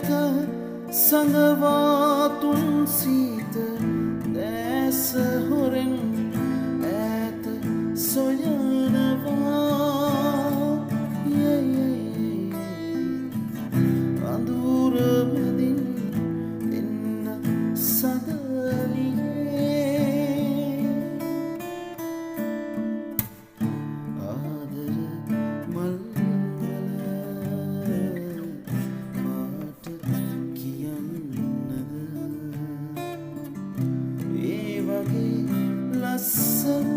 සීනක සඳවාතුන් සීත දැස හොරෙන් ඈත සොයනවා අඳුර මැදින් එන්න සදලියේ ආදර මල් මාට කියන්නද ඒ වගේ ලස්සන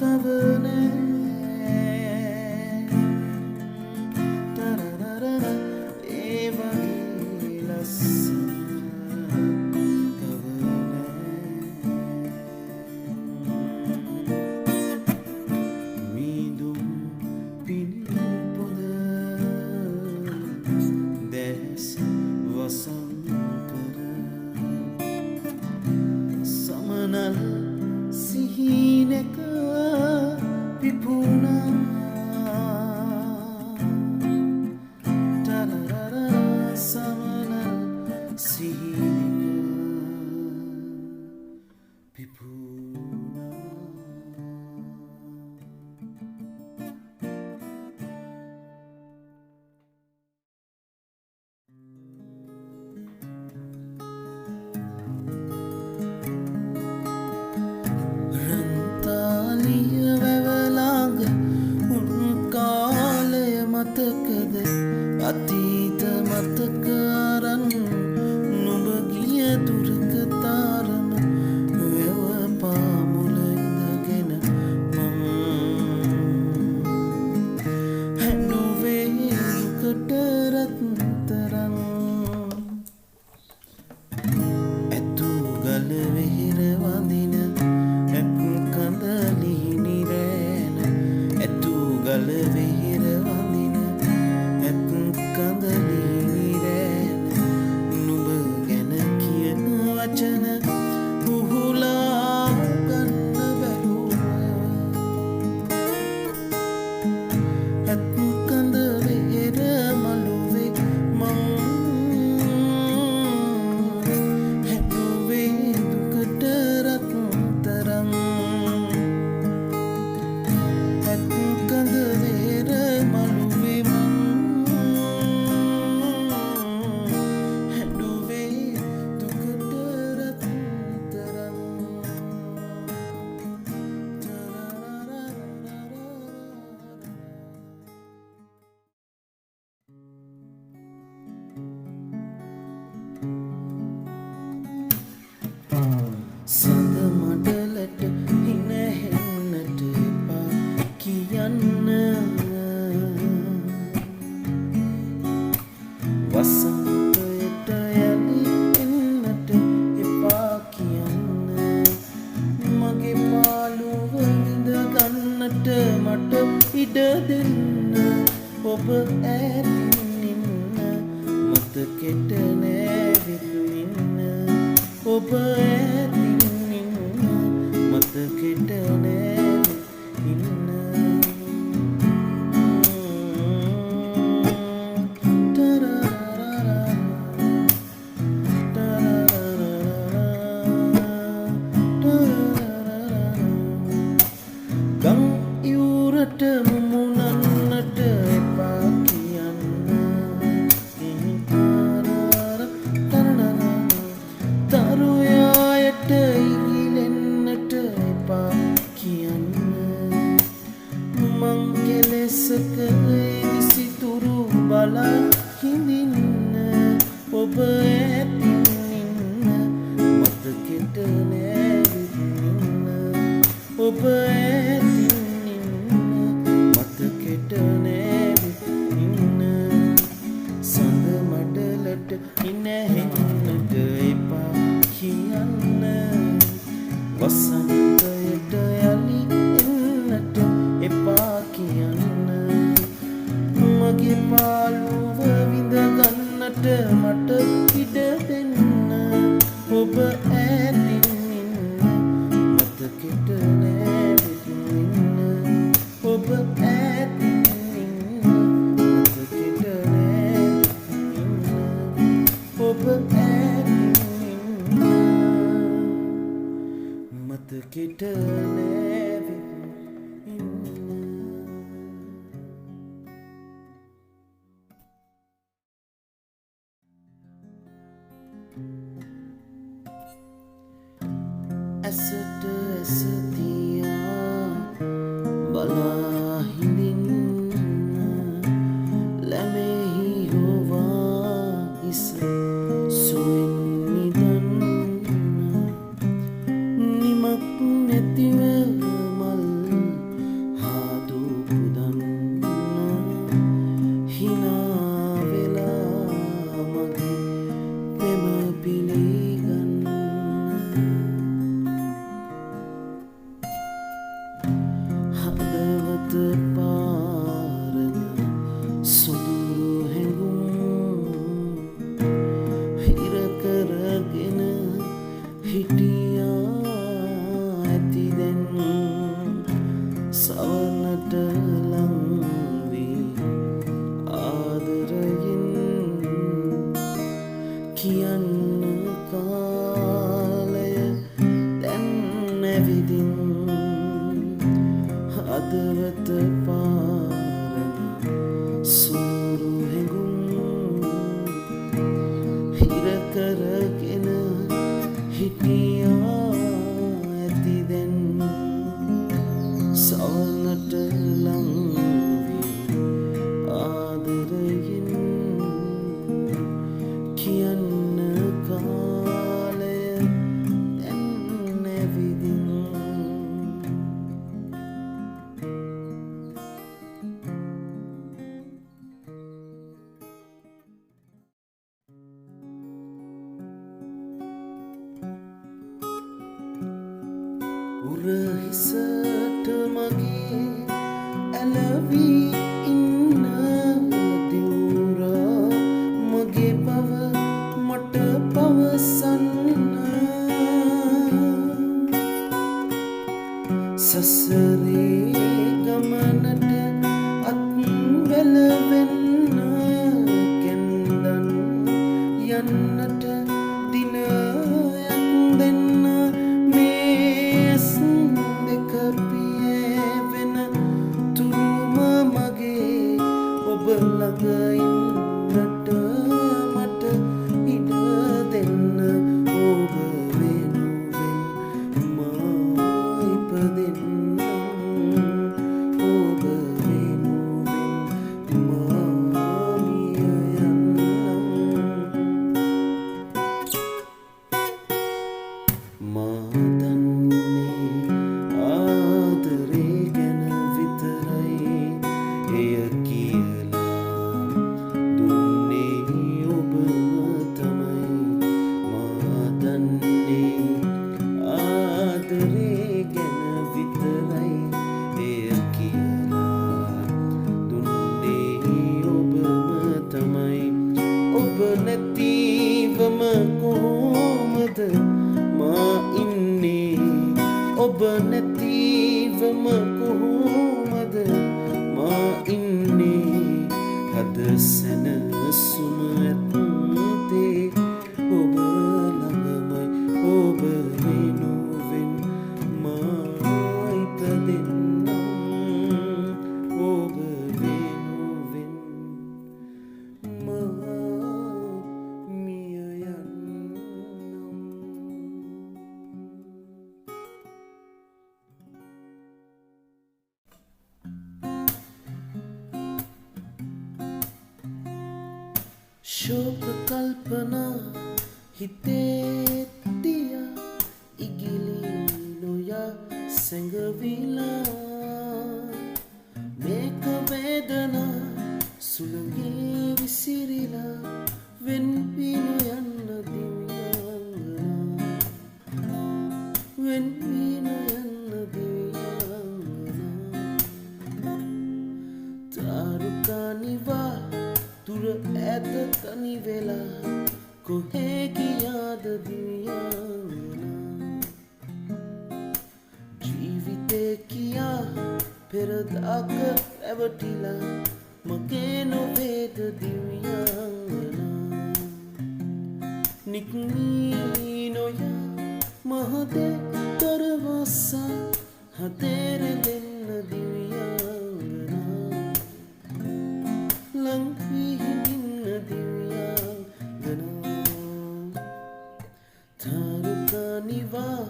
තව නෑ තරරරර ඒ වගේ ලස්සන තව නෑ මීදුම් පින්පොද දැස් වසංකර සමනල් සිහිනක පිපුණා තරරර සමනල් සිහිනක පිපුණා රන්තාලිය වැවලාග උන් කාලය මතකද අතීත මතක අරන් නුඹ ගිය දුරක තාරම වැව පාමුල ඉඳගෙන මම හැනුවේ දුකට රත්තරන් ඇතු ගල වෙහෙර වඳින ඇත් කඳලි නිරෑන ඇතු ගල වෙහෙර වඳින ඇත් කඳලි නිරෑන නුඹ ගැන කියන වචන පුහුලා ගන්න බැලුවා ඇත් කඳ වෙහෙර මළුවේ මං හැනුවේ දුකට රත්තරන් ඇත් කඳ වෙහෙර මළුවේ මං හැනුවේ දුකට රත්තරන් සඳ මඩලට හින හෙන්නට එපා කියන්න වසන්තයට යලි එන්නට එපා කියන්න මගේ පාළුව විඳ ගන්නට මට ඉඩ දෙන්න ඔබ ඈතින් ඉන්න මතකෙට නෑවිත් ඉන්න ඔබ ඈතින් ඉන්න මතකෙට නෑවිත් ඉන්න ගම් ඉවුරට මුමුණන්නට එපා කියන්න තරුයායට ඉගිලෙන්නට එපා කියන්න මං කෙලෙසක විසිතුරු බලා හිඳින්න ඔබ ඈතින් ඉන්න මතකෙට නෑවිත් ඉන්න ඔබ ඈතින් ඉන්න මතකෙට නෑවිත් ඉන්න සඳ මඩලට හින හෙන්නට එපා කියන්න වසන්තයට යලි එන්නට එපා කියන්න මගේ පාළුව විඳ ගන්නට මට ඉඩ දෙන්න ඔබ ඈතින් ඉන්න මතකෙට නෑවිත් ඉන්න ඔබ ඈතින් ඉන්න මතකෙට නෑවිත් ඉන්න නැවිත් ඉන්න. ඇසට ඇස තියා බලා හිඳින්න ලැමෙහි හොවා හිස සුවින් නිදන්න නිමක් නැතිව මල් හාදු පුදන්න හිනා වෙලා මගේ පෙම පිළිගන්න හදවත පාරන සොඳුරු හැඟුම් හිර කරගෙන හිටියා ඇති දැන් සවනට ලං වී ආදරයෙන් කියන්න කාලය දැන් නැවිදින් හදවත පාරන සුරු හැඟුම් හිර කරගෙන හිටියා ඇති දැන් සවනට ලං වී ආදරයෙන් කියන්න කාලය දැන් නැවිදින් උරහිසට මගේ ඇලවී ඉන්න දිවුරා මගේ බව මට පවසන්න සසරේ ගමනට අත් වැළවෙන්න කැන්දන් යන්නට දිනයක් දෙන්න ඔබ ළඟ ඉන්නට මට ඉඩ දෙන්න ඔබ වෙනුවෙන් මා ඉපදෙන්නම් ඔබ වෙනුවෙන් මා මිය යන්නම් මා දන්නේ ආදරේ ගැන විතරයි එය නැතිවම කොහොමද මා ඉන්නේ ඔබ නැතිවම කොහොමද මා ඉන්නේ හද සැනසුම ඇත්තේ ඔබ ළඟමයි ඔබ වෙනුවෙන් මා ඉපදෙන්නම් ඔබ වෙනුවෙන් මා ශෝක කල්පනා හිතේ තියා ඉගිලි නොයා සැඟවිලා මේක වේදනා සුළඟේ විසිරිලා වෙන්වී නොයන්න දිව්‍යාංගනා වෙන්වී නොයන්න දිව්‍යාංගනා තාරුකා නිවා දුර ඇත තනි වෙලා කොහේ ගියාද දිව්‍යාංගනා ජීවිතේ කියා පෙරදාක රැවටිලා මගේ නොවේද දිව්‍යාංගනා නික්මී නොයා මහදේ තරවා මාසා හතේර දෙන්න දිවියාංගනා ලංවී හිඳින්න දිවියාංගනා තාරුකානිවා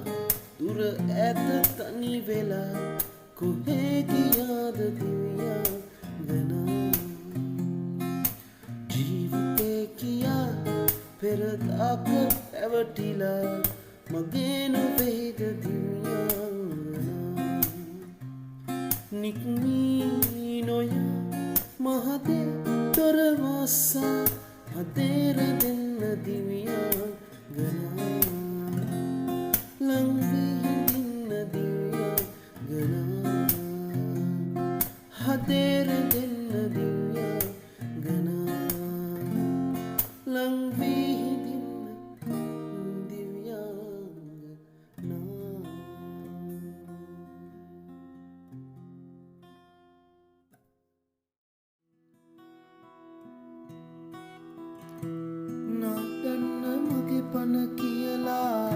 දුර ඇත තනි වෙලා කොහේ ගියාද දිවියාංගනා ජීවිතේ කියා පෙරදාක ඇවටිලා මගේ නොවේද දිවියාංගනා නික්මී නොයා මහදේ දොරවසා හතේර දෙන්න දිවියාංගනා ලංවී හිඳින්න දිවියාංගනා හතේර දෙන්න දිවියාංගනා ලංවී නාදන්න මගේ පන කියලා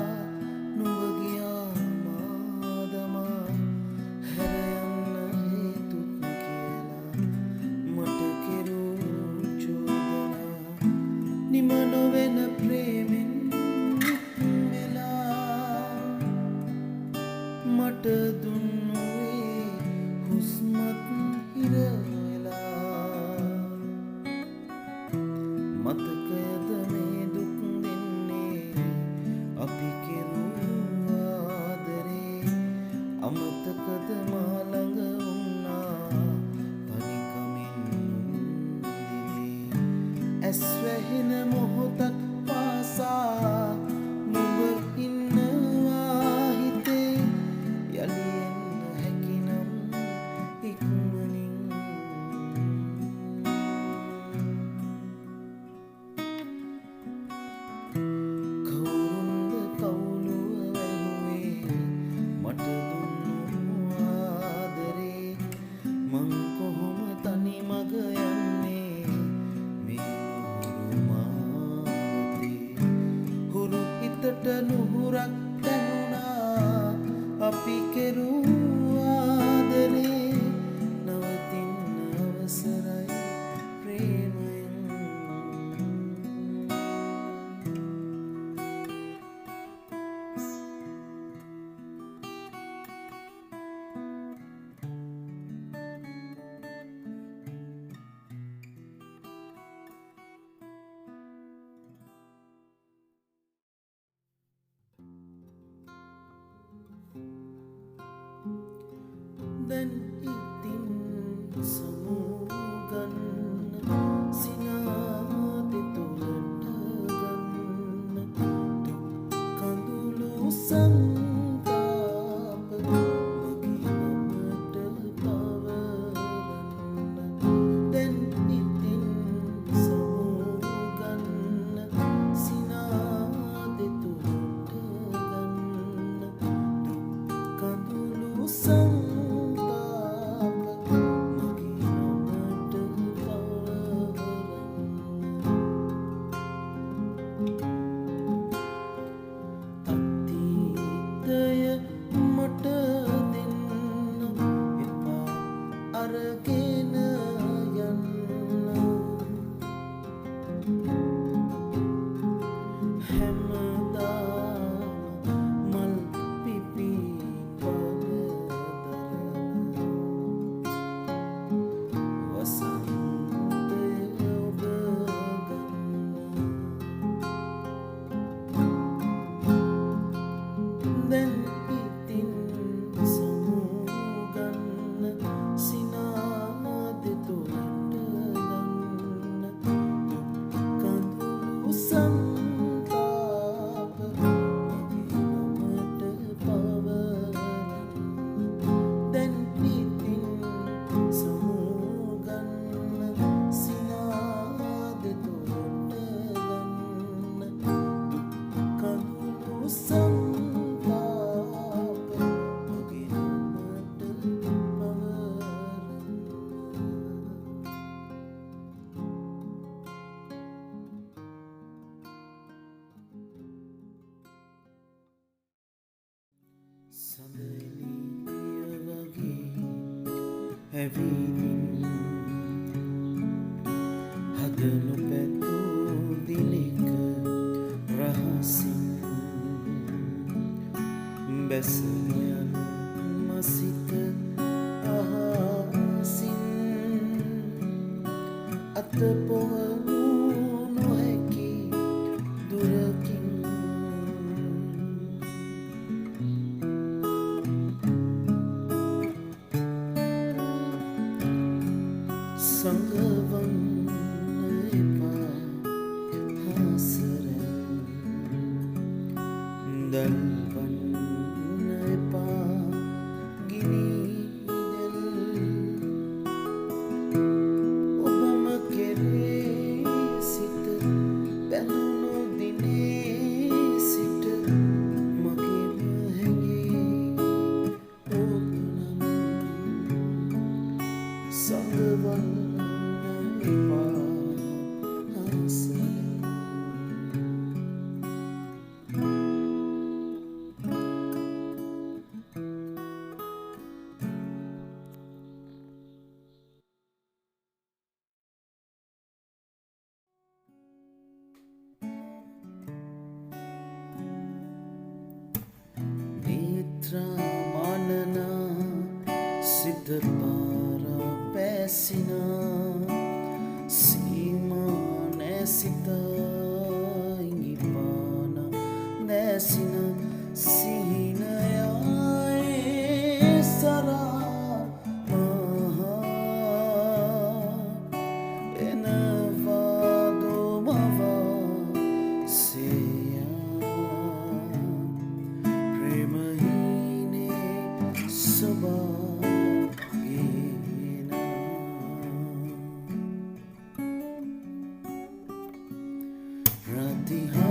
නුඹ ගියා මාදමා හැරයන්න හේතුත් කියලා මට කෙරූ චෝදනා නිම නොවෙන ප්‍රේමෙන් වෙලා මට දුන්නුවේ හුස්මත් හිර මතකයද මේ දුක් දෙන්නේ අපි කෙරූ ආදරේ අමතකද මා ළඟ වුණා තනිකමින් දිනේ ඇස් වැහෙන මොහොතක් පාසා නුඹ ඉන්නවා හිතේ යලි එන්න හැකිනම් ඉක්මනින් නුහුරක් දැනුණා අපි කෙරූ ආදරේ නවතින්න අවසරයි ප්‍රේමයෙන් දැන් ඉතින් සමුගන්න සිනාදෙ තුලට ගන්න දුක් කඳුළු සංතාප මගේ මමට පවරන්න දැන් ඉතින් සමුගන්න සිනාදෙ තුලට ගන්න දුක් කඳුළු සංතාප මගේ ඇවිලින් හදනු පැතූ දිනෙක රහසින් බැසයන් මසිත අහසින් අතපොහනු නොහැකි දුරකින් සංගවන්න එපා හාසරැන් දල්වන්න එපා ගිනිදැල් ඔබම කෙරේ සිට බැඳුණු දිනේ සිට මගේම හැඟේ ඔබනම් සංගවන්න එපා හාසරැන් නිත්‍රාමනනා සිත පාරා පැසිනා සීමා නැසිතා ඉඟිපාන නැසින සිහිනයායේ සරා මහා එනවාදෝ මවා සේයා ප්‍රේමහීනේ සබාගේනා රතිහා